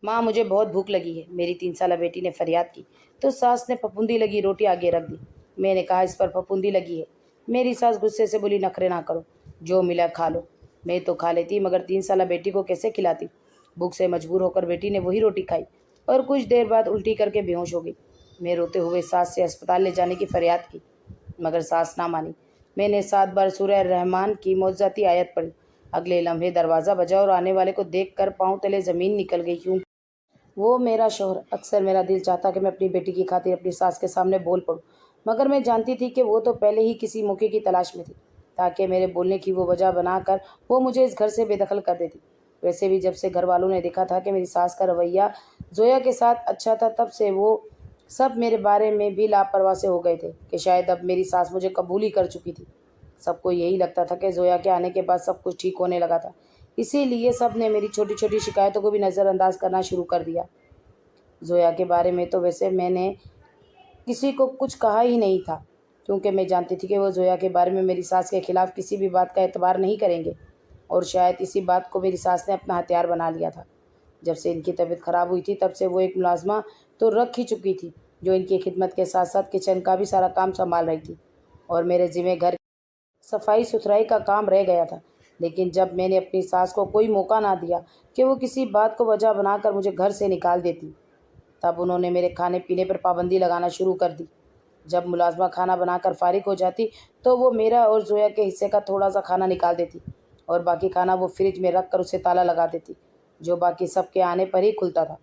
ماں مجھے بہت بھوک لگی ہے، میری 3 سالہ بیٹی نے فریاد کی تو ساس نے پھپھوندی لگی روٹی آگے رکھ دی۔ میں نے کہا اس پر پھپھوندی لگی ہے۔ میری ساس غصے سے بولی نخرے نہ کرو، جو ملا کھا لو۔ میں تو کھا لیتی مگر 3 سالہ بیٹی کو کیسے کھلاتی؟ بھوک سے مجبور ہو کر بیٹی نے وہی روٹی کھائی اور کچھ دیر بعد الٹی کر کے بے ہوش ہو گئی۔ میں روتے ہوئے ساس سے ہسپتال لے جانے کی فریاد کی مگر ساس نہ مانی۔ میں نے 7 بار سورہ رحمان کی معجزاتی آیت پڑھی۔ اگلے لمحے دروازہ بجا اور آنے والے کو دیکھ کر پاؤں تلے زمین نکل گئی کیوں وہ میرا شوہر۔ اکثر میرا دل چاہتا کہ میں اپنی بیٹی کی خاطر اپنی ساس کے سامنے بول پڑوں مگر میں جانتی تھی کہ وہ تو پہلے ہی کسی موقع کی تلاش میں تھی تاکہ میرے بولنے کی وہ وجہ بنا کر وہ مجھے اس گھر سے بے دخل کر دیتی۔ ویسے بھی جب سے گھر والوں نے دیکھا تھا کہ میری ساس کا رویہ زویا کے ساتھ اچھا تھا تب سے وہ سب میرے بارے میں بھی لاپرواہ سے ہو گئے تھے کہ شاید اب میری ساس مجھے قبول ہی کر چکی تھی۔ سب کو یہی لگتا تھا کہ زویا کے آنے کے بعد سب کچھ ٹھیک ہونے لگا تھا، اسی لیے سب نے میری چھوٹی چھوٹی شکایتوں کو بھی نظر انداز کرنا شروع کر دیا۔ زویا کے بارے میں تو ویسے میں نے کسی کو کچھ کہا ہی نہیں تھا کیونکہ میں جانتی تھی کہ وہ زویا کے بارے میں میری ساس کے خلاف کسی بھی بات کا اعتبار نہیں کریں گے، اور شاید اسی بات کو میری ساس نے اپنا ہتھیار بنا لیا تھا۔ جب سے ان کی طبیعت خراب ہوئی تھی تب سے وہ ایک ملازمہ تو رکھ ہی چکی تھی جو ان کی خدمت کے ساتھ ساتھ کچن کا بھی سارا کام سنبھال رہی تھی، اور میرے ذمہ گھر صفائی ستھرائی کا کام رہ گیا تھا۔ لیکن جب میں نے اپنی ساس کو کوئی موقع نہ دیا کہ وہ کسی بات کو وجہ بنا کر مجھے گھر سے نکال دیتی، تب انہوں نے میرے کھانے پینے پر پابندی لگانا شروع کر دی۔ جب ملازمہ کھانا بنا کر فارغ ہو جاتی تو وہ میرا اور زویا کے حصے کا تھوڑا سا کھانا نکال دیتی اور باقی کھانا وہ فریج میں رکھ کر اسے تالا لگا دیتی جو باقی سب کے آنے پر ہی کھلتا تھا۔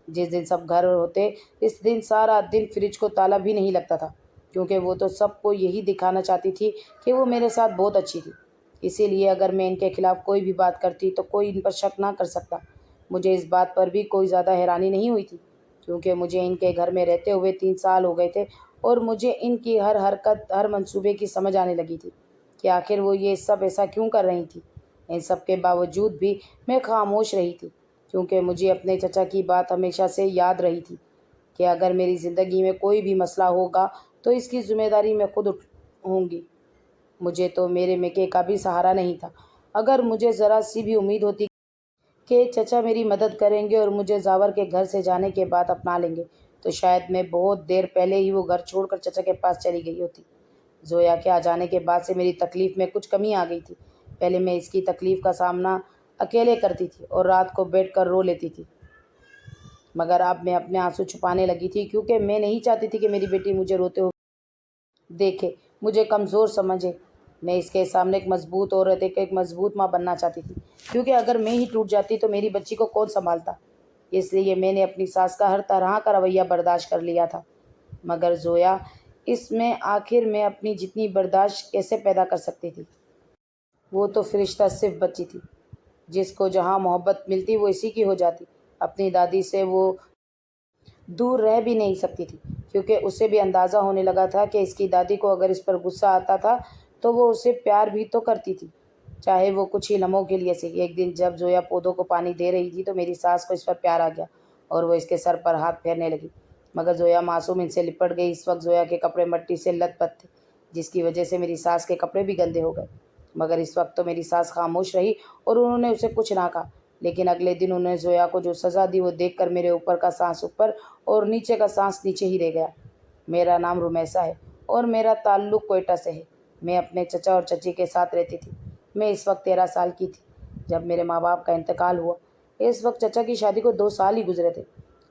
جس دن سب گھر ہوتے اس دن سارا دن فریج کو تالا بھی نہیں لگتا تھا کیونکہ وہ تو سب کو یہی دکھانا چاہتی تھی کہ وہ میرے ساتھ بہت اچھی تھی۔ اسی لیے اگر میں ان کے خلاف کوئی بھی بات کرتی تو کوئی ان پر شک نہ کر سکتا۔ مجھے اس بات پر بھی کوئی زیادہ حیرانی نہیں ہوئی تھی کیونکہ مجھے ان کے گھر میں رہتے ہوئے 3 سال ہو گئے تھے اور مجھے ان کی ہر حرکت ہر منصوبے کی سمجھ آنے لگی تھی کہ آخر وہ یہ سب ایسا کیوں کر رہی تھی۔ ان سب کے باوجود بھی میں خاموش رہی تھی کیونکہ مجھے اپنے چچا کی بات ہمیشہ سے یاد رہی تھی کہ اگر میری زندگی میں کوئی بھی مسئلہ ہوگا تو اس کی ذمہ داری میں خود ہوں گی۔ مجھے تو میرے میکے کا بھی سہارا نہیں تھا۔ اگر مجھے ذرا سی بھی امید ہوتی کہ چچا میری مدد کریں گے اور مجھے زاور کے گھر سے جانے کے بعد اپنا لیں گے تو شاید میں بہت دیر پہلے ہی وہ گھر چھوڑ کر چچا کے پاس چلی گئی ہوتی۔ زویا کے آ جانے کے بعد سے میری تکلیف میں کچھ کمی آ گئی تھی۔ پہلے میں اس کی تکلیف کا سامنا اکیلے کرتی تھی اور رات کو بیٹھ کر رو لیتی تھی مگر اب میں اپنے آنسو چھپانے لگی تھی کیونکہ میں نہیں چاہتی تھی کہ میری بیٹی مجھے روتے ہوئے دیکھے، مجھے کمزور سمجھے۔ میں اس کے سامنے ایک مضبوط عورت ایک مضبوط ماں بننا چاہتی تھی کیونکہ اگر میں ہی ٹوٹ جاتی تو میری بچی کو کون سنبھالتا۔ اس لیے میں نے اپنی ساس کا ہر طرح کا رویہ برداشت کر لیا تھا مگر زویا اس میں آخر میں اپنی جتنی برداشت کیسے پیدا کر سکتی تھی؟ وہ تو فرشتہ صرف بچی تھی جس کو جہاں محبت ملتی وہ اسی کی ہو جاتی۔ اپنی دادی سے وہ دور رہ بھی نہیں سکتی تھی کیونکہ اسے بھی اندازہ ہونے لگا تھا کہ اس کی دادی کو اگر اس پر غصہ آتا تھا تو وہ اسے پیار بھی تو کرتی تھی، چاہے وہ کچھ ہی لمحوں کے لیے صحیح۔ ایک دن جب زویا پودوں کو پانی دے رہی تھی تو میری ساس کو اس پر پیار آ گیا اور وہ اس کے سر پر ہاتھ پھیرنے لگی مگر زویا معصوم ان سے لپٹ گئی۔ اس وقت زویا کے کپڑے مٹی سے لت پت تھے جس کی وجہ سے میری ساس کے کپڑے بھی گندے ہو گئے مگر اس وقت تو میری ساس خاموش رہی اور انہوں نے اسے کچھ نہ کہا۔ لیکن اگلے دن انہوں نے زویا کو جو سزا دی وہ دیکھ کر میرے اوپر کا سانس اوپر اور نیچے کا سانس نیچے ہی رہ گیا۔ میرا نام رمیسا ہے اور میرا تعلق کوئٹہ سے ہے۔ میں اپنے چچا اور چچی کے ساتھ رہتی تھی۔ میں اس وقت 13 سال کی تھی جب میرے ماں باپ کا انتقال ہوا۔ اس وقت چچا کی شادی کو 2 سال ہی گزرے تھے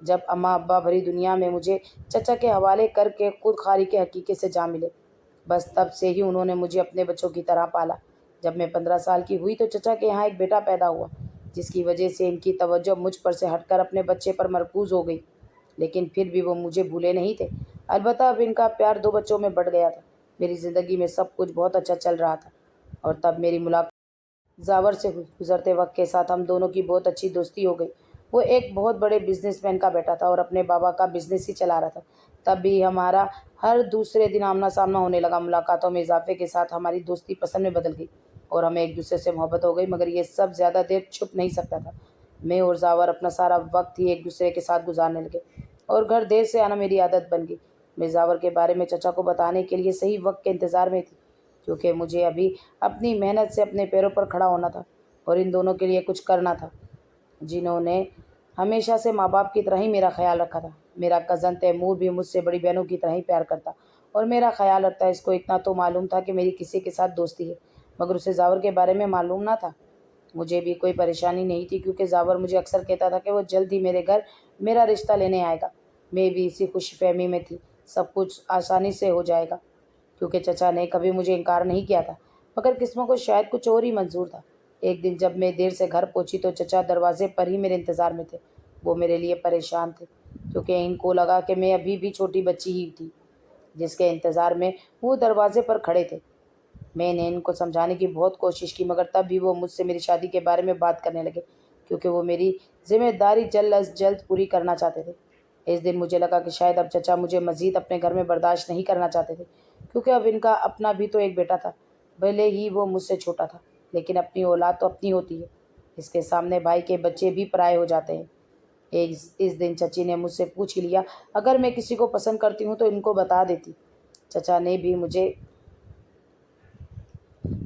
جب اماں ابا بھری دنیا میں مجھے چچا کے حوالے کر کے خود خالق حقیقی سے جا ملے۔ بس تب سے ہی انہوں نے مجھے اپنے بچوں کی طرح پالا۔ جب میں 15 سال کی ہوئی تو چچا کے یہاں ایک بیٹا پیدا ہوا جس کی وجہ سے ان کی توجہ مجھ پر سے ہٹ کر اپنے بچے پر مرکوز ہو گئی، لیکن پھر بھی وہ مجھے بھولے نہیں تھے۔ البتہ اب ان کا پیار 2 بچوں میں بڑھ گیا تھا۔ میری زندگی میں سب کچھ بہت اچھا چل رہا تھا اور تب میری ملاقات زاور سے ہوئی۔ گزرتے وقت کے ساتھ ہم دونوں کی بہت اچھی دوستی ہو گئی۔ وہ ایک بہت بڑے بزنس مین کا بیٹا تھا اور اپنے بابا کا بزنس ہی چلا رہا تھا۔ تب بھی ہمارا ہر دوسرے دن آمنا سامنا ہونے لگا۔ ملاقاتوں میں اضافے کے ساتھ ہماری دوستی پسند میں بدل گئی اور ہمیں ایک دوسرے سے محبت ہو گئی مگر یہ سب زیادہ دیر چھپ نہیں سکتا تھا۔ میں اور زاور اپنا سارا وقت ہی ایک دوسرے کے ساتھ گزارنے لگے اور گھر دیر سے آنا میری عادت بن گئی۔ میں زاور کے بارے میں چچا کو بتانے کے لیے صحیح وقت کے انتظار میں تھی کیونکہ مجھے ابھی اپنی محنت سے اپنے پیروں پر کھڑا ہونا تھا اور ان دونوں کے لیے کچھ کرنا تھا جنہوں نے ہمیشہ سے ماں باپ کی طرح ہی میرا خیال رکھا تھا۔ میرا کزن تیمور بھی مجھ سے بڑی بہنوں کی طرح ہی پیار کرتا اور میرا خیال رکھتا۔ اس کو اتنا تو معلوم تھا کہ میری کسی کے ساتھ دوستی ہے، مگر اسے زاور کے بارے میں معلوم نہ تھا۔ مجھے بھی کوئی پریشانی نہیں تھی کیونکہ زاور مجھے اکثر کہتا تھا کہ وہ جلد ہی میرے گھر میرا رشتہ لینے آئے گا۔ میں بھی اسی خوش فہمی میں تھی، سب کچھ آسانی سے ہو جائے گا، کیونکہ چچا نے کبھی مجھے انکار نہیں کیا تھا، مگر قسموں کو شاید کچھ اور ہی منظور تھا۔ ایک دن جب میں دیر سے گھر پہنچی تو چچا دروازے پر ہی میرے انتظار میں تھے۔ وہ میرے لیے پریشان تھے کیونکہ ان کو لگا کہ میں ابھی بھی چھوٹی بچی ہی تھی جس کے انتظار میں وہ دروازے پر کھڑے تھے۔ میں نے ان کو سمجھانے کی بہت کوشش کی، مگر تب بھی وہ مجھ سے میری شادی کے بارے میں بات کرنے لگے کیونکہ وہ میری ذمہ داری جلد از جلد پوری کرنا چاہتے تھے۔ اس دن مجھے لگا کہ شاید اب چچا مجھے مزید اپنے گھر میں برداشت نہیں کرنا چاہتے تھے، کیونکہ اب ان کا اپنا بھی تو ایک بیٹا تھا، بھلے ہی وہ مجھ سے چھوٹا تھا، لیکن اپنی اولاد تو اپنی ہوتی ہے، اس کے سامنے بھائی کے بچے بھی پرائے ہو جاتے ہیں۔ اس دن چچی نے مجھ سے پوچھ ہی لیا، اگر میں کسی کو پسند کرتی ہوں تو ان کو بتا دیتی۔ چچا نے بھی مجھے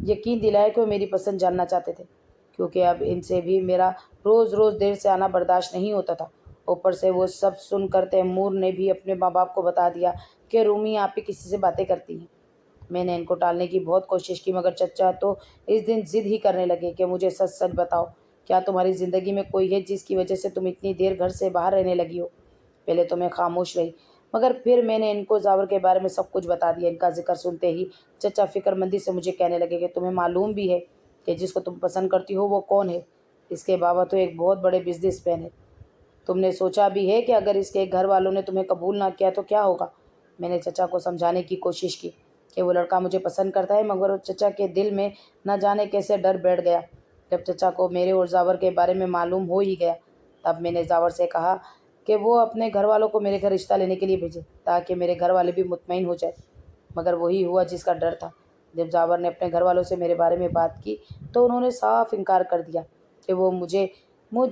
یقین دلایا کہ وہ میری پسند جاننا چاہتے تھے، کیونکہ اب ان سے بھی میرا روز روز دیر سے آنا برداشت نہیں ہوتا تھا۔ اوپر سے وہ سب سن کر تیمور نے بھی اپنے ماں باپ کو بتا دیا کہ رومی آپ ہی کسی سے باتیں کرتی ہیں۔ میں نے ان کو ٹالنے کی بہت کوشش کی، مگر چچا تو اس دن ضد ہی کرنے لگے کہ مجھے سچ سچ بتاؤ، کیا تمہاری زندگی میں کوئی ہے جس کی وجہ سے تم اتنی دیر گھر سے باہر رہنے لگی ہو؟ پہلے تو میں خاموش رہی، مگر پھر میں نے ان کو زاور کے بارے میں سب کچھ بتا دیا۔ ان کا ذکر سنتے ہی چچا فکر مندی سے مجھے کہنے لگے کہ تمہیں معلوم بھی ہے کہ جس کو تم پسند کرتی ہو وہ کون ہے؟ اس کے بابا تو ایک بہت بڑے بزنس مین ہے۔ تم نے سوچا بھی ہے کہ اگر اس کے گھر والوں نے تمہیں قبول نہ کیا تو کیا ہوگا؟ میں نے چچا کو سمجھانے کی کوشش کی کہ وہ لڑکا مجھے پسند کرتا ہے، مگر چچا کے دل میں نہ جانے کیسے ڈر بیٹھ گیا۔ جب چچا کو میرے اور زاور کے بارے میں معلوم ہو ہی گیا، تب میں نے زاور سے کہا کہ وہ اپنے گھر والوں کو میرے گھر رشتہ لینے کے لیے بھیجے تاکہ میرے گھر والے بھی مطمئن ہو جائے، مگر وہی ہوا جس کا ڈر تھا۔ جب زاور نے اپنے گھر والوں سے میرے بارے میں بات کی تو انہوں نے صاف انکار کر دیا کہ وہ مجھ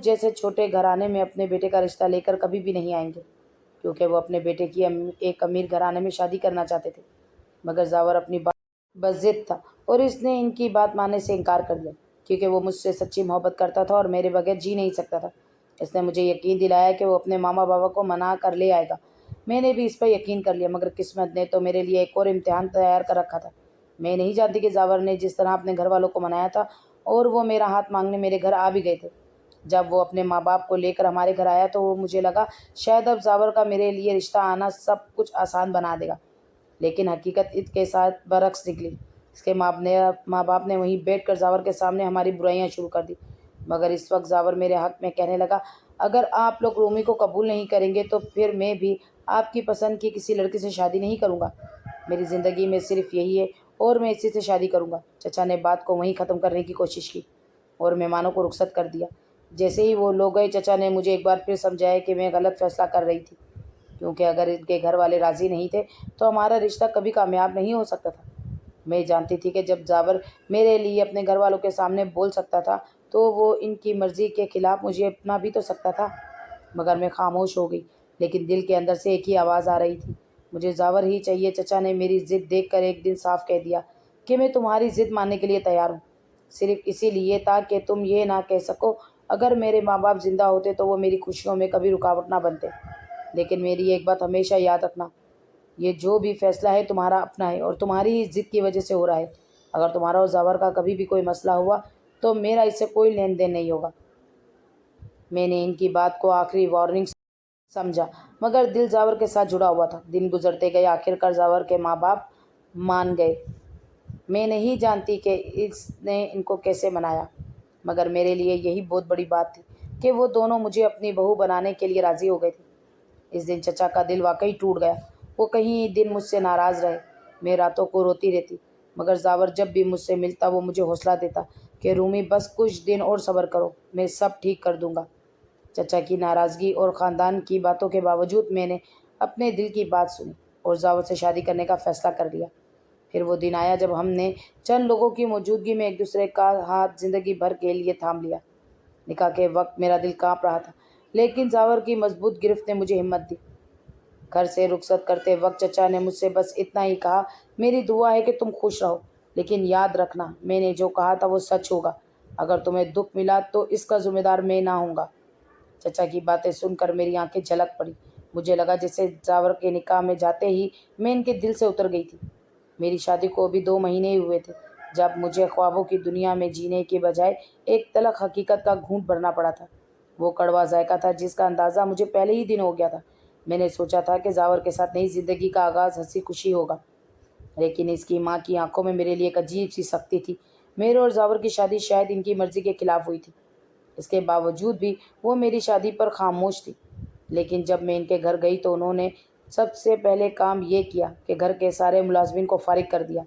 جیسے چھوٹے گھرانے میں اپنے بیٹے کا رشتہ لے کر کبھی بھی نہیں آئیں گے، کیونکہ وہ اپنے بیٹے کی ایک امیر گھرانے میں شادی کرنا چاہتے تھے۔ مگر زاور اپنی بات بضد تھا اور اس نے ان کی بات ماننے سے انکار کر دیا، کیونکہ وہ مجھ سے سچی محبت کرتا تھا اور میرے بغیر جی نہیں سکتا تھا۔ اس نے مجھے یقین دلایا کہ وہ اپنے ماما بابا کو منا کر لے آئے گا۔ میں نے بھی اس پر یقین کر لیا، مگر قسمت نے تو میرے لیے ایک اور امتحان تیار کر رکھا تھا۔ میں نہیں جانتی کہ زاور نے جس طرح اپنے گھر والوں کو منایا تھا اور وہ میرا ہاتھ مانگنے میرے گھر آ بھی گئے تھے۔ جب وہ اپنے ماں باپ کو لے کر ہمارے گھر آیا تو مجھے لگا شاید اب زاور کا میرے لیے رشتہ آنا سب کچھ آسان بنا دے گا، لیکن حقیقت اس کے ساتھ برعکس نکلی۔ اس کے ماں باپ نے وہیں بیٹھ کر زاور کے سامنے ہماری برائیاں شروع کر دی، مگر اس وقت زاور میرے حق میں کہنے لگا، اگر آپ لوگ رومی کو قبول نہیں کریں گے تو پھر میں بھی آپ کی پسند کی کسی لڑکی سے شادی نہیں کروں گا۔ میری زندگی میں صرف یہی ہے اور میں اسی سے شادی کروں گا۔ چچا نے بات کو وہیں ختم کرنے کی کوشش کی اور مہمانوں کو رخصت کر دیا۔ جیسے ہی وہ لوگ گئے، چچا نے مجھے ایک بار پھر سمجھایا کہ میں غلط فیصلہ کر رہی تھی، کیونکہ اگر ان کے گھر والے راضی نہیں تھے تو ہمارا رشتہ کبھی کامیاب نہیں ہو سکتا تھا۔ میں جانتی تھی کہ جب زاور میرے لیے اپنے گھر والوں کے سامنے بول سکتا تھا تو وہ ان کی مرضی کے خلاف مجھے اپنا بھی تو سکتا تھا، مگر میں خاموش ہو گئی۔ لیکن دل کے اندر سے ایک ہی آواز آ رہی تھی، مجھے زاور ہی چاہیے۔ چچا نے میری ضد دیکھ کر ایک دن صاف کہہ دیا کہ میں تمہاری ضد ماننے کے لیے تیار ہوں، صرف اسی لیے تاکہ تم یہ نہ کہہ سکو اگر میرے ماں باپ زندہ ہوتے تو وہ میری خوشیوں میں کبھی رکاوٹ نہ بنتے۔ لیکن میری ایک بات ہمیشہ یاد رکھنا، یہ جو بھی فیصلہ ہے تمہارا اپنا ہے اور تمہاری ہی ضد کی وجہ سے ہو رہا ہے۔ اگر تمہارا اور زاور کا کبھی بھی کوئی مسئلہ ہوا تو میرا اس سے کوئی لین دین نہیں ہوگا۔ میں نے ان کی بات کو آخری وارننگ سمجھا، مگر دل زاور کے ساتھ جڑا ہوا تھا۔ دن گزرتے گئے، آخر کار زاور کے ماں باپ مان گئے۔ میں نہیں جانتی کہ اس نے ان کو کیسے منایا، مگر میرے لیے یہی بہت بڑی بات تھی کہ وہ دونوں مجھے اپنی بہو بنانے کے لیے راضی ہو گئے تھے۔ اس دن چچا کا دل واقعی ٹوٹ گیا، وہ کئی دن مجھ سے ناراض رہے۔ میں راتوں کو روتی رہتی، مگر زاور جب بھی مجھ سے ملتا وہ مجھے حوصلہ دیتا کہ رومی بس کچھ دن اور صبر کرو، میں سب ٹھیک کر دوں گا۔ چچا کی ناراضگی اور خاندان کی باتوں کے باوجود میں نے اپنے دل کی بات سنی اور زاور سے شادی کرنے کا فیصلہ کر لیا۔ پھر وہ دن آیا جب ہم نے چند لوگوں کی موجودگی میں ایک دوسرے کا ہاتھ زندگی بھر کے لیے تھام لیا۔ نکاح کے وقت میرا دل کانپ رہا تھا، لیکن زاور کی مضبوط گرفت نے مجھے ہمت دی۔ گھر سے رخصت کرتے وقت چچا نے مجھ سے بس اتنا ہی کہا، میری دعا ہے کہ تم خوش رہو، لیکن یاد رکھنا میں نے جو کہا تھا وہ سچ ہوگا۔ اگر تمہیں دکھ ملا تو اس کا ذمہ دار میں نہ ہوں گا۔ چچا کی باتیں سن کر میری آنکھیں جھلک پڑی۔ مجھے لگا جیسے جاور کے نکاح میں جاتے ہی میں ان کے دل سے اتر گئی تھی۔ میری شادی کو ابھی 2 مہینے ہی ہوئے تھے جب مجھے خوابوں کی دنیا میں جینے کے بجائے ایک تلخ حقیقت کا گھونٹ بھرنا پڑا تھا۔ وہ کڑوا ذائقہ تھا جس کا اندازہ مجھے پہلے ہی دن ہو گیا تھا۔ میں نے سوچا تھا کہ زاور کے ساتھ نئی زندگی کا آغاز ہنسی خوشی ہوگا، لیکن اس کی ماں کی آنکھوں میں میرے لیے ایک عجیب سی سختی تھی۔ میرے اور زاور کی شادی شاید ان کی مرضی کے خلاف ہوئی تھی۔ اس کے باوجود بھی وہ میری شادی پر خاموش تھی۔ لیکن جب میں ان کے گھر گئی تو انہوں نے سب سے پہلے کام یہ کیا کہ گھر کے سارے ملازمین کو فارغ کر دیا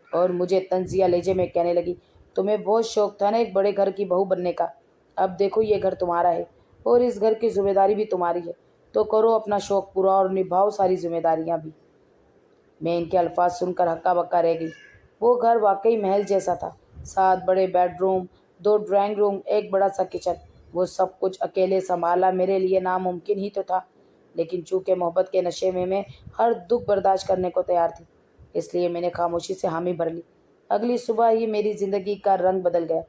اور مجھے طنزیہ لہجے میں کہنے لگی، تمہیں بہت شوق تھا نا ایک بڑے گھر کی بہو بننے کا، اب دیکھو یہ گھر تمہارا ہے اور اس گھر کی ذمہ داری بھی تمہاری ہے، تو کرو اپنا شوق پورا اور نبھاؤ ساری ذمہ داریاں بھی۔ میں ان کے الفاظ سن کر ہکا بکا رہ گئی۔ وہ گھر واقعی محل جیسا تھا، 7 بڑے بیڈ روم، 2 ڈرائنگ روم، ایک بڑا سا کچن۔ وہ سب کچھ اکیلے سنبھالنا میرے لیے ناممکن ہی تو تھا، لیکن چونکہ محبت کے نشے میں ہر دکھ برداشت کرنے کو تیار تھی، اس لیے میں نے خاموشی سے حامی بھر لی۔ اگلی صبح ہی میری زندگی کا رنگ بدل گیا۔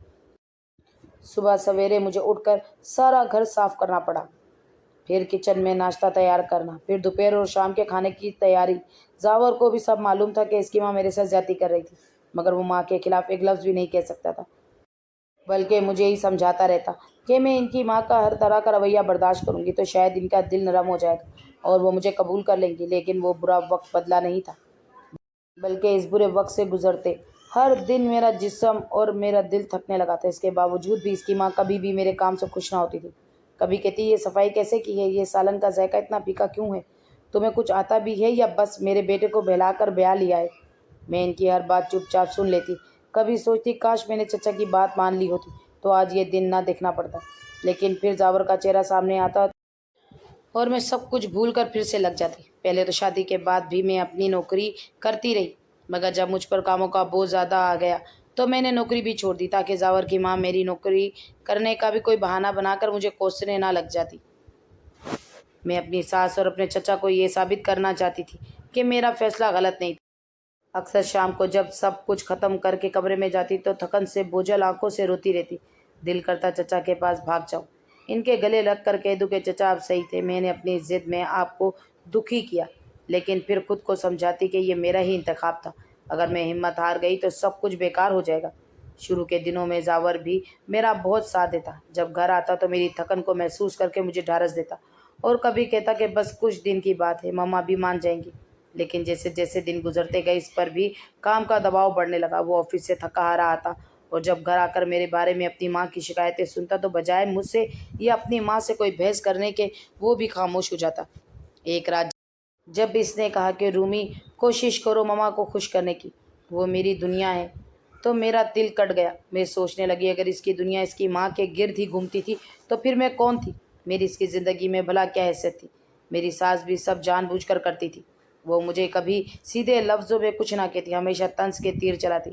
صبح سویرے مجھے اٹھ کر سارا گھر صاف کرنا پڑا، پھر کچن میں ناشتہ تیار کرنا، پھر دوپہر اور شام کے کھانے کی تیاری۔ زاور کو بھی سب معلوم تھا کہ اس کی ماں میرے ساتھ زیادتی کر رہی تھی، مگر وہ ماں کے خلاف ایک لفظ بھی نہیں کہہ سکتا تھا، بلکہ مجھے ہی سمجھاتا رہتا کہ میں ان کی ماں کا ہر طرح کا رویہ برداشت کروں گی تو شاید ان کا دل نرم ہو جائے گا اور وہ مجھے قبول کر لیں گی۔ لیکن وہ برا وقت بدلا نہیں تھا، بلکہ اس برے وقت سے گزرتے ہر دن میرا جسم اور میرا دل تھکنے لگا تھا۔ اس کے باوجود بھی اس کی ماں کبھی بھی میرے کام سے خوش نہ ہوتی تھی۔ کبھی کہتی، یہ صفائی کیسے کی ہے، یہ سالن کا ذائقہ اتنا پھیکا کیوں ہے، تمہیں کچھ آتا بھی ہے یا بس میرے بیٹے کو بہلا کر بیاہ لیا ہے۔ میں ان کی ہر بات چپ چاپ سن لیتی، کبھی سوچتی کاش میں نے چچا کی بات مان لی ہوتی تو آج یہ دن نہ دیکھنا پڑتا، لیکن پھر زاور کا چہرہ سامنے آتا اور میں سب کچھ بھول کر پھر سے لگ جاتی۔ پہلے تو شادی کے بعد بھی میں اپنی نوکری کرتی رہی، مگر جب مجھ پر کاموں کا بوجھ زیادہ آ گیا تو میں نے نوکری بھی چھوڑ دی تاکہ زاور کی ماں میری نوکری کرنے کا بھی کوئی بہانہ بنا کر مجھے کوسنے نہ لگ جاتی۔ میں اپنی ساس اور اپنے چچا کو یہ ثابت کرنا چاہتی تھی کہ میرا فیصلہ غلط نہیں تھا۔ اکثر شام کو جب سب کچھ ختم کر کے کمرے میں جاتی تو تھکن سے بوجھل آنکھوں سے روتی رہتی، دل کرتا چچا کے پاس بھاگ جاؤں، ان کے گلے لگ کر کہہ دوں کہ چچا آپ صحیح تھے، میں نے اپنی ضد میں آپ کو دکھی کیا، لیکن پھر خود کو سمجھاتی کہ یہ میرا ہی انتخاب تھا، اگر میں ہمت ہار گئی تو سب کچھ بیکار ہو جائے گا۔ شروع کے دنوں میں زاور بھی میرا بہت ساتھ دیتا، جب گھر آتا تو میری تھکن کو محسوس کر کے مجھے ڈھارس دیتا اور کبھی کہتا کہ بس کچھ دن کی بات ہے، ماما بھی مان جائیں گی۔ لیکن جیسے جیسے دن گزرتے گئے اس پر بھی کام کا دباؤ بڑھنے لگا۔ وہ آفس سے تھکا ہارا آتا اور جب گھر آ کر میرے بارے میں اپنی ماں کی شکایتیں سنتا تو بجائے مجھ سے یا اپنی ماں سے کوئی بحث کرنے کے وہ بھی خاموش ہو جاتا۔ ایک رات جب اس نے کہا کہ رومی کوشش کرو ماما کو خوش کرنے کی، وہ میری دنیا ہے، تو میرا دل کٹ گیا۔ میں سوچنے لگی اگر اس کی دنیا اس کی ماں کے گرد ہی گھومتی تھی تو پھر میں کون تھی، میری اس کی زندگی میں بھلا کیا حیثیت تھی۔ میری ساس بھی سب جان بوجھ کر کرتی تھی، وہ مجھے کبھی سیدھے لفظوں میں کچھ نہ کہتی، ہمیشہ طنز کے تیر چلاتی۔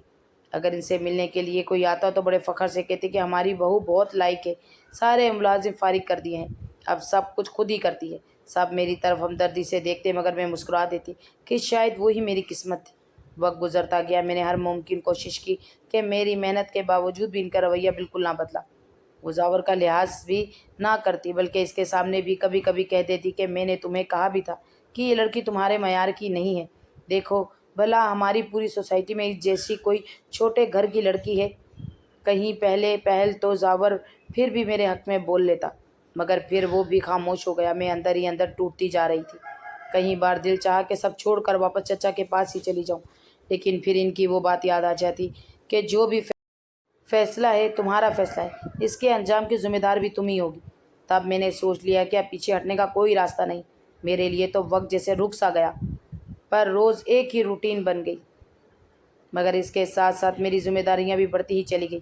اگر ان سے ملنے کے لیے کوئی آتا تو بڑے فخر سے کہتی کہ ہماری بہو بہت لائق ہے، سارے ملازم فارغ کر دیے ہیں، اب سب کچھ خود ہی کرتی ہے۔ سب میری طرف ہمدردی سے دیکھتے مگر میں مسکرا دیتی کہ شاید وہی میری قسمت تھی۔ وقت گزرتا گیا، میں نے ہر ممکن کوشش کی کہ میری محنت کے باوجود بھی ان کا رویہ بالکل نہ بدلا۔ وہ زاور کا لحاظ بھی نہ کرتی بلکہ اس کے سامنے بھی کبھی کبھی کہہ دیتی کہ میں نے تمہیں کہا بھی تھا کہ یہ لڑکی تمہارے معیار کی نہیں ہے، دیکھو بھلا ہماری پوری سوسائٹی میں اس جیسی کوئی چھوٹے گھر کی لڑکی ہے۔ کہیں پہل تو زاور پھر بھی میرے حق میں بول لیتا، مگر پھر وہ بھی خاموش ہو گیا۔ میں اندر ہی اندر ٹوٹتی جا رہی تھی۔ کئی بار دل چاہا کہ سب چھوڑ کر واپس چچا کے پاس ہی چلی جاؤں، لیکن پھر ان کی وہ بات یاد آ جاتی کہ جو بھی فیصلہ ہے تمہارا فیصلہ ہے، اس کے انجام کی ذمہ دار بھی تم ہی ہوگی۔ تب میں نے سوچ لیا کہ اب پیچھے ہٹنے کا کوئی راستہ نہیں۔ میرے لیے تو وقت جیسے رک سا گیا، پر روز ایک ہی روٹین بن گئی، مگر اس کے ساتھ ساتھ میری ذمہ داریاں بھی بڑھتی ہی چلی گئی۔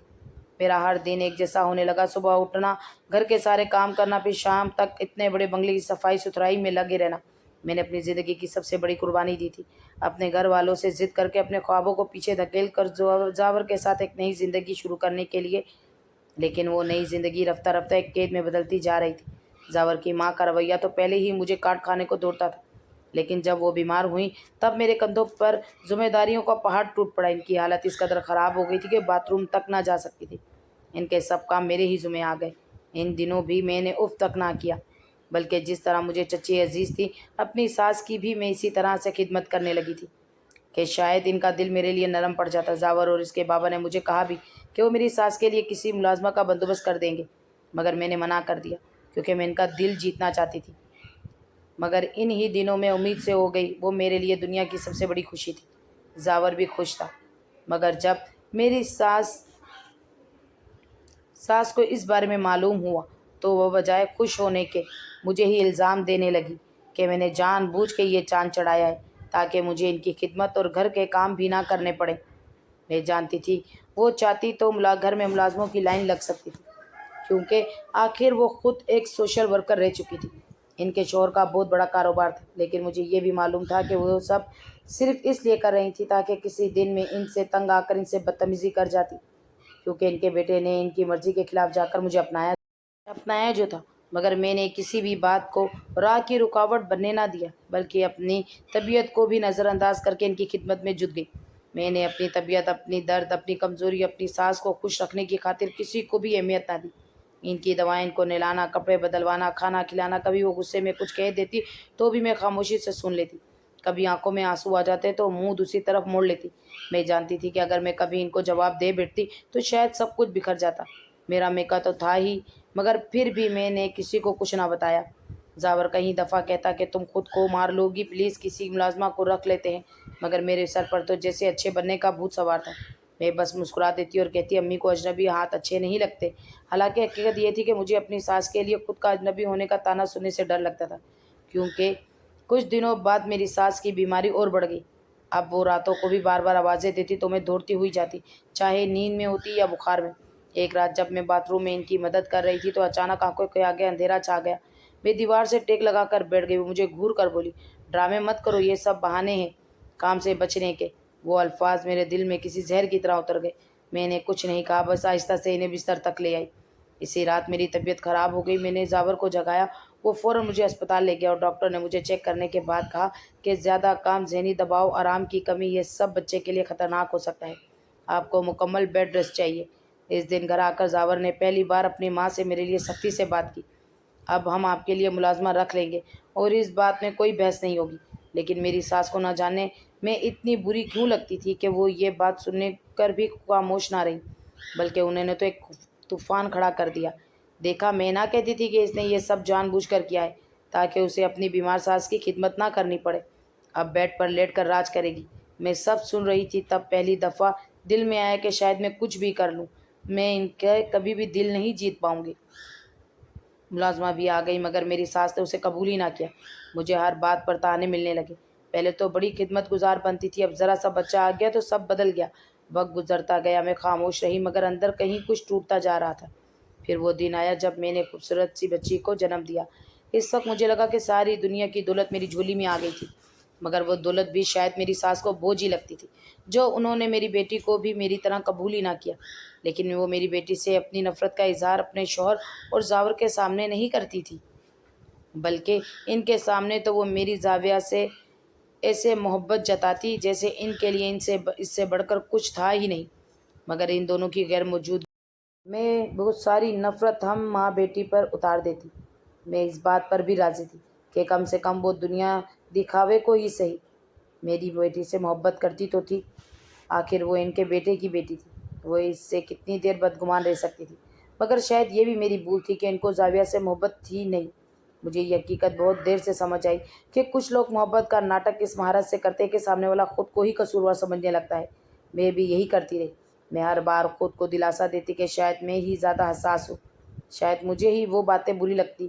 میرا ہر دن ایک جیسا ہونے لگا، صبح اٹھنا، گھر کے سارے کام کرنا، پھر شام تک اتنے بڑے بنگلے کی صفائی ستھرائی میں لگے رہنا۔ میں نے اپنی زندگی کی سب سے بڑی قربانی دی تھی، اپنے گھر والوں سے ضد کر کے اپنے خوابوں کو پیچھے دھکیل کر زاور کے ساتھ ایک نئی زندگی شروع کرنے کے لیے، لیکن وہ نئی زندگی رفتہ رفتہ ایک قید میں بدلتی جا رہی تھی۔ زاور کی ماں کا رویہ تو پہلے ہی مجھے کاٹ کھانے کو دوڑتا تھا، لیکن جب وہ بیمار ہوئیں تب میرے کندھوں پر ذمہ داریوں کا پہاڑ ٹوٹ پڑا۔ ان کی حالت اس قدر خراب ہو گئی تھی کہ باتھ روم تک نہ جا سکتی تھی، ان کے سب کام میرے ہی ذمہ آ گئے۔ ان دنوں بھی میں نے اف تک نہ کیا، بلکہ جس طرح مجھے چچی عزیز تھی اپنی ساس کی بھی میں اسی طرح سے خدمت کرنے لگی تھی کہ شاید ان کا دل میرے لیے نرم پڑ جاتا۔ زاور اور اس کے بابا نے مجھے کہا بھی کہ وہ میری ساس کے لیے کسی ملازمہ کا بندوبست کر دیں گے، مگر میں نے منع کر دیا کیونکہ میں ان کا دل جیتنا چاہتی تھی۔ مگر ان ہی دنوں میں امید سے ہو گئی، وہ میرے لیے دنیا کی سب سے بڑی خوشی تھی۔ زاور بھی خوش تھا، مگر جب میری ساس کو اس بارے میں معلوم ہوا تو وہ بجائے خوش ہونے کے مجھے ہی الزام دینے لگی کہ میں نے جان بوجھ کے یہ چاند چڑھایا ہے تاکہ مجھے ان کی خدمت اور گھر کے کام بھی نہ کرنے پڑے۔ میں جانتی تھی وہ چاہتی تو گھر میں ملازموں کی لائن لگ سکتی تھی، کیونکہ آخر وہ خود ایک سوشل ورکر رہ چکی تھی۔ ان کے شوہر کا بہت بڑا کاروبار تھا، لیکن مجھے یہ بھی معلوم تھا کہ وہ سب صرف اس لیے کر رہی تھی تاکہ کسی دن میں ان سے تنگ آ کر ان سے بدتمیزی کر جاتی، کیونکہ ان کے بیٹے نے ان کی مرضی کے خلاف جا کر مجھے اپنایا جو تھا۔ مگر میں نے کسی بھی بات کو راہ کی رکاوٹ بننے نہ دیا، بلکہ اپنی طبیعت کو بھی نظر انداز کر کے ان کی خدمت میں جٹ گئی۔ میں نے اپنی طبیعت، اپنی درد، اپنی کمزوری، اپنی ساس کو خوش رکھنے کی خاطر کسی کو بھی اہمیت نہ دی۔ ان کی دوائیں، ان کو نہلانا، کپڑے بدلوانا، کھانا کھلانا، کبھی وہ غصے میں کچھ کہہ دیتی تو بھی میں خاموشی سے سن لیتی، کبھی آنکھوں میں آنسو آ جاتے تو منہ دوسری طرف موڑ لیتی۔ میں جانتی تھی کہ اگر میں کبھی ان کو جواب دے بیٹھتی تو شاید سب کچھ بکھر جاتا۔ میرا میکا تو تھا ہی، مگر پھر بھی میں نے کسی کو کچھ نہ بتایا۔ زاور کئی دفعہ کہتا کہ تم خود کو مار لو گی، پلیز کسی ملازمہ کو رکھ لیتے ہیں، مگر میرے سر پر تو جیسے اچھے بننے کا بھوت سوار تھا۔ میں بس مسکرا دیتی اور کہتی امی کو اجنبی ہاتھ اچھے نہیں لگتے۔ حالانکہ حقیقت یہ تھی کہ مجھے اپنی ساس کے لیے خود کا اجنبی ہونے کا طعنہ سننے سے ڈر لگتا تھا، کیونکہ کچھ دنوں بعد میری ساس کی بیماری اور بڑھ گئی۔ اب وہ راتوں کو بھی بار بار آوازیں دیتی تو میں دوڑتی ہوئی جاتی، چاہے نیند میں ہوتی یا بخار میں۔ ایک رات جب میں باتھ روم میں ان کی مدد کر رہی تھی تو اچانک آنکھوں کے آگے اندھیرا چھا گیا۔ میں دیوار سے ٹیک لگا کر بیٹھ گئی۔ وہ مجھے گھور کر بولی، ڈرامے مت کرو، یہ سب بہانے ہیں کام سے بچنے کے۔ وہ الفاظ میرے دل میں کسی زہر کی طرح اتر گئے۔ میں نے کچھ نہیں کہا، بس آہستہ سے انہیں بستر تک لے آئی۔ اسی رات میری طبیعت خراب ہو گئی۔ میں نے زاور کو جگایا، وہ فوراً مجھے اسپتال لے گیا اور ڈاکٹر نے مجھے چیک کرنے کے بعد کہا کہ زیادہ کام، ذہنی دباؤ، آرام کی کمی، یہ سب بچے کے لیے خطرناک ہو سکتا ہے۔ آپ کو مکمل بیڈ ریسٹ چاہیے۔ اس دن گھر آ کر زاور نے پہلی بار اپنی ماں سے میرے لیے سختی سے بات کی، اب ہم آپ کے لیے ملازمہ رکھ لیں گے اور اس بات میں کوئی بحث نہیں ہوگی۔ لیکن میری ساس کو نہ جانے میں اتنی بری کیوں لگتی تھی کہ وہ یہ بات سننے کر بھی خاموش نہ رہی، بلکہ انہوں نے تو ایک طوفان کھڑا کر دیا۔ دیکھا، میں نہ کہتی تھی کہ اس نے یہ سب جان بوجھ کر کیا ہے تاکہ اسے اپنی بیمار ساس کی خدمت نہ کرنی پڑے، اب بیڈ پر لیٹ کر راج کرے گی۔ میں سب سن رہی تھی، تب پہلی دفعہ دل میں آیا کہ شاید میں کچھ بھی کر لوں، میں ان کے کبھی بھی دل نہیں جیت پاؤں گی۔ ملازمہ بھی آ گئی، مگر میری ساس نے اسے قبول ہی نہ کیا۔ مجھے ہر بات پر طعنے ملنے لگے۔ پہلے تو بڑی خدمت گزار بنتی تھی، اب ذرا سا بچہ آ گیا تو سب بدل گیا۔ وقت گزرتا گیا، میں خاموش رہی، مگر اندر کہیں کچھ ٹوٹتا جا رہا تھا۔ پھر وہ دن آیا جب میں نے خوبصورت سی بچی کو جنم دیا۔ اس وقت مجھے لگا کہ ساری دنیا کی دولت میری جھولی میں آ گئی تھی، مگر وہ دولت بھی شاید میری ساس کو بوجھ ہی لگتی تھی، جو انہوں نے میری بیٹی کو بھی میری طرح قبول ہی نہ کیا۔ لیکن وہ میری بیٹی سے اپنی نفرت کا اظہار اپنے شوہر اور زاور کے سامنے نہیں کرتی تھی، بلکہ ان کے سامنے تو وہ میری زاویہ سے ایسے محبت جتاتی جیسے ان کے لیے اس سے بڑھ کر کچھ تھا ہی نہیں۔ مگر ان دونوں کی غیر موجودگی میں بہت ساری نفرت ہم ماں بیٹی پر اتار دیتی۔ میں اس بات پر بھی راضی تھی کہ کم سے کم وہ دنیا دکھاوے کو ہی صحیح میری بیٹی سے محبت کرتی تو تھی، آخر وہ ان کے بیٹے کی بیٹی تھی، وہ اس سے کتنی دیر بدگمان رہ سکتی تھی۔ مگر شاید یہ بھی میری بھول تھی کہ ان کو زاویہ سے محبت تھی نہیں۔ مجھے یہ حقیقت بہت دیر سے سمجھ آئی کہ کچھ لوگ محبت کا ناٹک اس مہارت سے کرتے ہیں کہ سامنے والا خود کو ہی قصوروار سمجھنے لگتا ہے۔ میں بھی یہی کرتی رہی۔ میں ہر بار خود کو دلاسا دیتی کہ شاید میں ہی زیادہ حساس ہوں، شاید مجھے ہی وہ باتیں بری لگتی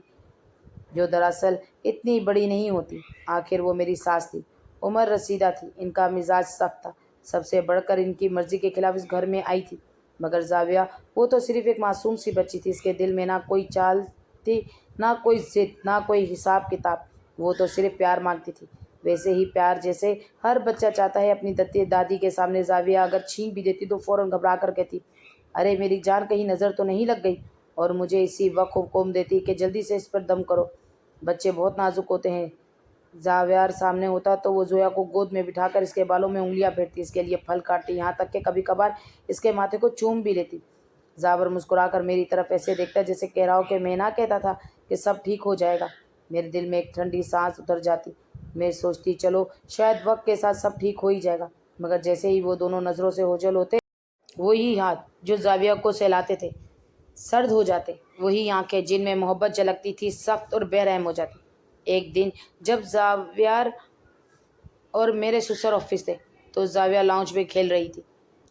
جو دراصل اتنی بڑی نہیں ہوتی۔ آخر وہ میری ساس تھی، عمر رسیدہ تھی، ان کا مزاج سخت تھا، سب سے بڑھ کر ان کی مرضی کے خلاف اس گھر میں آئی تھی۔ مگر زاویہ، وہ تو صرف ایک معصوم سی بچی تھی، اس کے دل میں نہ کوئی چال تھی، نہ کوئی ضد، نہ کوئی حساب کتاب، وہ تو صرف پیار مانگتی تھی، ویسے ہی پیار جیسے ہر بچہ چاہتا ہے۔ اپنی دادی کے سامنے زاویہ اگر چھینک بھی دیتی تو فوراً گھبرا کر کہتی، ارے میری جان کہیں نظر تو نہیں لگ گئی، اور مجھے اسی وقت حکم دیتی کہ جلدی سے اس پر دم کرو، بچے بہت نازک ہوتے ہیں۔ زاویہ سامنے ہوتا تو وہ زویا کو گود میں بٹھا کر اس کے بالوں میں انگلیاں پھیرتی، اس کے لیے پھل کاٹتی، یہاں تک کہ کبھی کبھار اس کے ماتھے کو چوم بھی لیتی۔ زاور مسکرا کر میری طرف ایسے دیکھتا جیسے کہہ رہا ہو کہ میں نہ کہتا تھا کہ سب ٹھیک ہو جائے گا۔ میرے دل میں ایک ٹھنڈی سانس اتر جاتی۔ میں سوچتی چلو شاید وقت کے ساتھ سب ٹھیک ہو ہی جائے گا، مگر جیسے ہی وہ دونوں نظروں سے اوجھل ہوتے، وہی ہاتھ جو زاویہ کو سہلاتے تھے سرد ہو جاتے، وہی آنکھیں جن میں محبت جھلکتی تھی سخت اور بے رحم ہو جاتی۔ ایک دن جب زاویہ اور میرے سسر آفس تھے تو زاویہ لاؤنج میں کھیل رہی تھی۔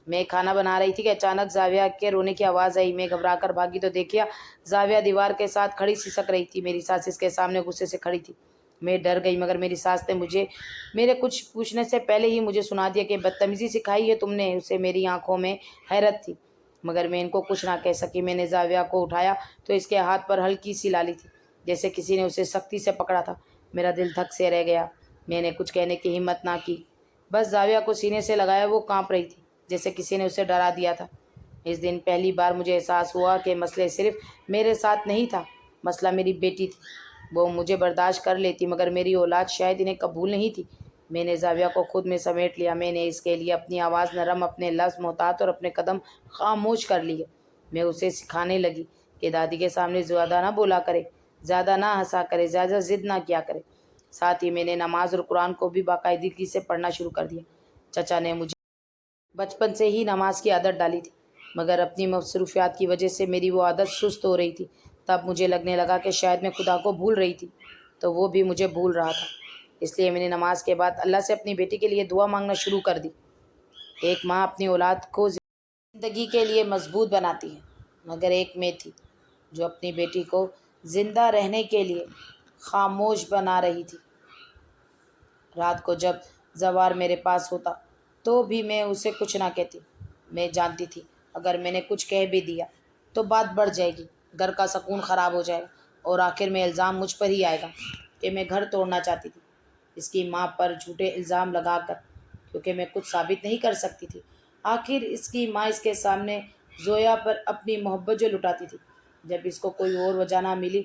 میں کھانا بنا رہی تھی کہ اچانک زاویہ کے رونے کی آواز آئی۔ میں گھبرا کر بھاگی تو دیکھا زاویہ دیوار کے ساتھ کھڑی سسک رہی تھی۔ میری ساس اس کے سامنے غصے سے کھڑی تھی۔ میں ڈر گئی، مگر میری ساس نے میرے کچھ پوچھنے سے پہلے ہی مجھے سنا دیا کہ بدتمیزی سکھائی ہے تم نے اسے۔ میری آنکھوں میں حیرت تھی، مگر میں ان کو کچھ نہ کہہ سکی۔ میں نے زاویہ کو اٹھایا تو اس کے ہاتھ پر ہلکی سی لالی تھی، جیسے کسی نے اسے سختی سے پکڑا تھا۔ میرا دل دھک سے رہ گیا۔ میں نے کچھ کہنے کی ہمت نہ کی، بس زاویہ کو سینے سے لگایا۔ وہ کانپ رہی تھی جیسے کسی نے اسے ڈرا دیا تھا۔ اس دن پہلی بار مجھے احساس ہوا کہ مسئلہ صرف میرے ساتھ نہیں تھا، مسئلہ میری بیٹی تھی۔ وہ مجھے برداشت کر لیتی، مگر میری اولاد شاید انہیں قبول نہیں تھی۔ میں نے زاویہ کو خود میں سمیٹ لیا۔ میں نے اس کے لیے اپنی آواز نرم، اپنے لفظ محتاط اور اپنے قدم خاموش کر لیے۔ میں اسے سکھانے لگی کہ دادی کے سامنے زیادہ نہ بولا کرے، زیادہ نہ ہنسا کرے، زیادہ ضد نہ کیا کرے۔ ساتھ ہی میں نے نماز اور قرآن کو بھی باقاعدگی سے پڑھنا شروع کر دیا۔ چچا نے مجھے بچپن سے ہی نماز کی عادت ڈالی تھی، مگر اپنی مصروفیات کی وجہ سے میری وہ عادت سست ہو رہی تھی۔ تب مجھے لگنے لگا کہ شاید میں خدا کو بھول رہی تھی تو وہ بھی مجھے بھول رہا تھا۔ اس لیے میں نے نماز کے بعد اللہ سے اپنی بیٹی کے لیے دعا مانگنا شروع کر دی۔ ایک ماں اپنی اولاد کو زندگی کے لیے مضبوط بناتی ہے، مگر ایک میں تھی جو اپنی بیٹی کو زندہ رہنے کے لیے خاموش بنا رہی تھی۔ رات کو جب زوار میرے پاس ہوتا تو بھی میں اسے کچھ نہ کہتی۔ میں جانتی تھی اگر میں نے کچھ کہہ بھی دیا تو بات بڑھ جائے گی، گھر کا سکون خراب ہو جائے گا اور آخر میں الزام مجھ پر ہی آئے گا کہ میں گھر توڑنا چاہتی تھی۔ اس کی ماں پر جھوٹے الزام لگا کر، کیونکہ میں کچھ ثابت نہیں کر سکتی تھی۔ آخر اس کی ماں اس کے سامنے زویا پر اپنی محبت جو لٹاتی تھی۔ جب اس کو کوئی اور وجہ نہ ملی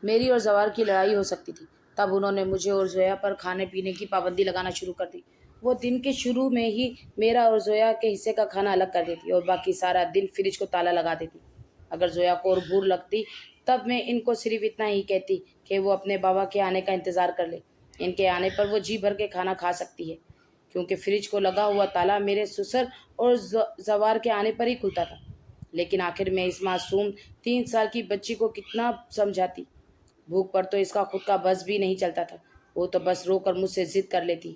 میری اور زوار کی لڑائی ہو سکتی تھی، تب انہوں نے مجھے اور زویا پر کھانے پینے کی پابندی لگانا شروع کر دی۔ وہ دن کے شروع میں ہی میرا اور زویا کے حصے کا کھانا الگ کر دیتی اور باقی سارا دن فریج کو تالا لگا دیتی۔ اگر زویا کو اور بھوک لگتی تب میں ان کو صرف اتنا ہی کہتی کہ وہ اپنے بابا کے آنے کا انتظار کر لے۔ ان کے آنے پر وہ جی بھر کے کھانا کھا سکتی ہے، کیونکہ فریج کو لگا ہوا تالا میرے سسر اور زوار کے آنے پر ہی کھلتا تھا۔ لیکن آخر میں اس معصوم 3 سال کی بچی کو کتنا سمجھاتی؟ بھوک پر تو اس کا خود کا بس بھی نہیں چلتا تھا۔ وہ تو بس رو کر مجھ سے ضد کر لیتی۔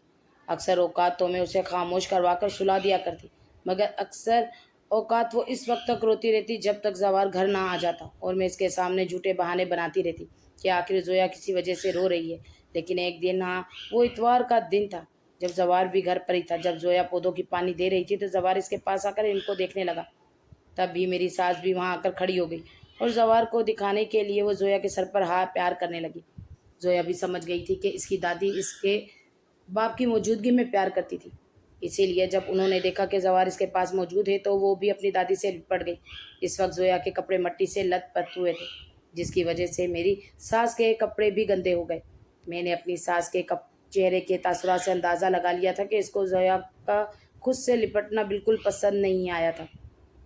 اکثر اوقات تو میں اسے خاموش کروا کر سلا دیا کرتی، مگر اکثر اوقات وہ اس وقت تک روتی رہتی جب تک زوار گھر نہ آ جاتا، اور میں اس کے سامنے جھوٹے بہانے بناتی رہتی کہ آخر زویا کسی وجہ سے رو رہی ہے۔ لیکن ایک دن، وہ اتوار کا دن تھا جب زوار بھی گھر پر ہی تھا۔ جب زویا پودوں کی پانی دے رہی تھی تو زوار اس کے پاس آ کر ان کو دیکھنے لگا۔ تب بھی میری ساس بھی وہاں آ کر کھڑی ہو گئی اور زوار کو دکھانے کے لیے وہ زویا کے سر پر ہاتھ پیار کرنے لگی۔ زویا بھی سمجھ گئی تھی کہ اس کی دادی اس کے باپ کی موجودگی میں پیار کرتی تھی، اسی لیے جب انہوں نے دیکھا کہ زوار اس کے پاس موجود ہے تو وہ بھی اپنی دادی سے لپٹ گئی۔ اس وقت زویا کے کپڑے مٹی سے لت پت ہوئے تھے، جس کی وجہ سے میری ساس کے کپڑے بھی گندے ہو گئے۔ میں نے اپنی ساس کے چہرے کے تاثرات سے اندازہ لگا لیا تھا کہ اس کو زویا کا خود سے لپٹنا بالکل پسند نہیں آیا تھا،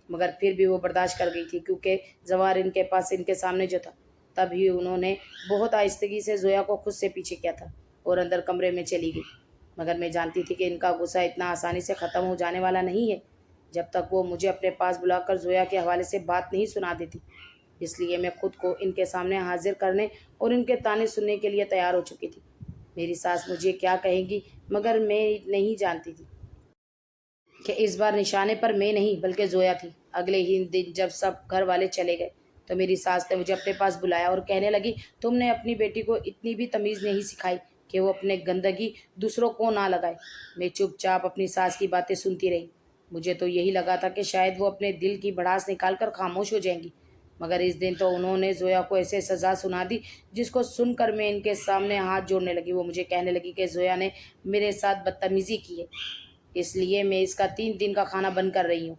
مگر پھر بھی وہ برداشت کر گئی تھی، کیونکہ زوار ان کے پاس ان کے سامنے جو تھا۔ تب ہی انہوں نے بہت آہستگی سے زویا کو خود سے پیچھے کیا تھا اور اندر کمرے میں چلی گئی، مگر میں جانتی تھی کہ ان کا غصہ اتنا آسانی سے ختم ہو جانے والا نہیں ہے جب تک وہ مجھے اپنے پاس بلا کر زویا کے حوالے سے بات نہیں سنا دیتی۔ اس لیے میں خود کو ان کے سامنے حاضر کرنے اور ان کے طعنے سننے کے لیے تیار ہو چکی تھی۔ میری ساس مجھے کیا کہے گی، مگر میں نہیں جانتی تھی کہ اس بار نشانے پر میں نہیں بلکہ زویا تھی۔ اگلے ہی دن جب سب گھر والے چلے گئے تو میری ساس نے مجھے اپنے پاس بلایا اور کہنے لگی، تم نے اپنی بیٹی کو اتنی بھی تمیز نہیں سکھائی کہ وہ اپنے گندگی دوسروں کو نہ لگائے۔ میں چپ چاپ اپنی ساس کی باتیں سنتی رہی۔ مجھے تو یہی لگا تھا کہ شاید وہ اپنے دل کی بھڑاس نکال کر خاموش ہو جائیں گی، مگر اس دن تو انہوں نے زویا کو ایسے سزا سنا دی جس کو سن کر میں ان کے سامنے ہاتھ جوڑنے لگی۔ وہ مجھے کہنے لگی کہ زویا نے میرے ساتھ بدتمیزی کی ہے، اس لیے میں اس کا 3 دن کا کھانا بند کر رہی ہوں۔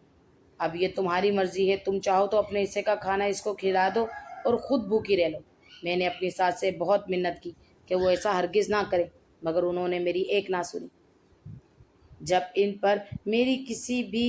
اب یہ تمہاری مرضی ہے، تم چاہو تو اپنے حصے کا کھانا اس کو کھلا دو اور خود بھوکی رہ لو۔ میں نے اپنی ساس سے بہت منت کی کہ وہ ایسا ہرگز نہ کرے، مگر انہوں نے میری ایک نہ سنی۔ جب ان پر میری کسی بھی